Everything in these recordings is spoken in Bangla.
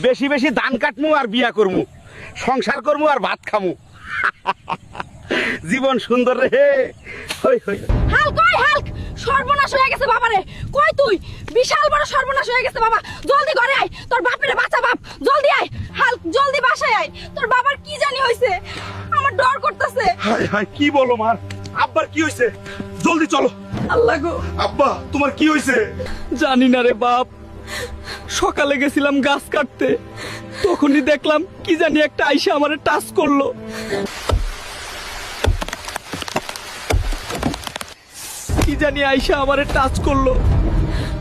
বেশি বেশি ধান কাটমু আর বিয়া করমু, সংসার করমু আর ভাত খামু। জীবন সুন্দর রে। হই হই। হাল্ক ওই হাল্ক, সর্বনাশ হয়ে গেছে বাবারে। কই তুই? বিশাল বড় সর্বনাশ হয়ে গেছে বাবা। জলদি ঘরে আয়, তোর বাপেরে বাঁচা বাপ। জলদি আয় হাল্ক, জলদি বাসায় আয়। তোর বাবার কি জানি হইছে, আমার ডর করতেছে। হায় হায়, কি বলো মার? আব্বার কি হইছে? জলদি চলো। আল্লাহ গো। আব্বা তোমার কি হইছে? জানি না রে বাপ, সকালে গেছিলাম গাছ কাটতে, তখনই দেখলাম কি জানি একটা আইসা আমারে টাচ করলো। কি জানি আইসা আমারে টাচ করলো,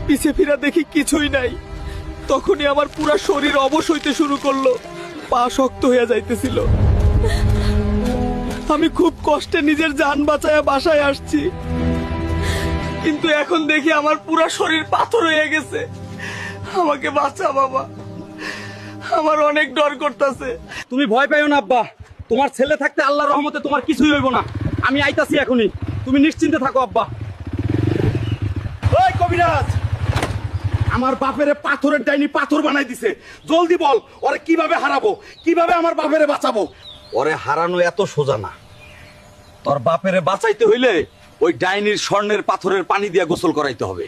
পিছে ফিরা দেখি কিছুই নাই। তখনই আমার পুরা শরীর অবশ হইতে শুরু করলো, পা শক্ত হয়ে যাইতেছিল। আমি খুব কষ্টে নিজের জান বাঁচায়া বাসায় আসছি, কিন্তু এখন দেখি আমার পুরা শরীর পাথর হয়ে গেছে। আমাকে বাঁচা বাবা, আমার অনেক ডর করতেছে। তুমি ভয় পাইও না আব্বা, তোমার ছেলে থাকতে আল্লাহর রহমতে তোমার কিছুই হইব না। আমি আইতাছি এখনই, তুমি নিশ্চিন্তে থাকো আব্বা। ওই কবিরাজ, আমার বাপেরে পাথরের ডাইনি পাথর বানাই দিছে। জলদি বল, ওরে কিভাবে হারাবো, কিভাবে আমার বাপেরে বাঁচাবো? ওরে হারানো এত সোজা না। তোর বাপেরে বাঁচাইতে হইলে ওই ডাইনির স্বর্ণের পাথরের পানি দিয়ে গোসল করাইতে হবে।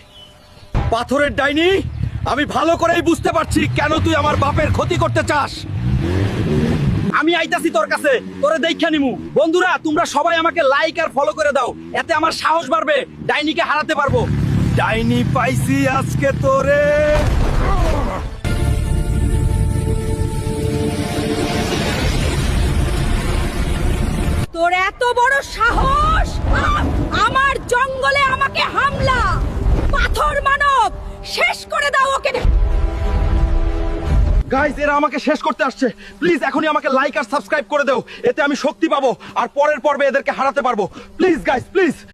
পাথরের ডাইনি, আমি ভালো করেই বুঝতে পারছি কেন তুই আমার বাপের ক্ষতি করতে চাস। আমি আইতাছি তোর কাছে, তোরে দেখা নিমু। বন্ধুরা, তোমরা সবাই আমাকে লাইক আর ফলো করে দাও, এতে আমার সাহস বাড়বে, ডাইনিকে হারাতে পারবো। ডাইনি পাইছি আজকে তোরে। তোর এত বড় সাহস, আমার জঙ্গলে আমাকে হামলা! পাথর মানব, শেষ করে দাও ওকে। গাইস, এরা আমাকে শেষ করতে আসছে। প্লিজ এখনই আমাকে লাইক আর সাবস্ক্রাইব করে দাও, এতে আমি শক্তি পাবো আর পরের পর্বে এদেরকে হারাতে পারবো। Please guys, please.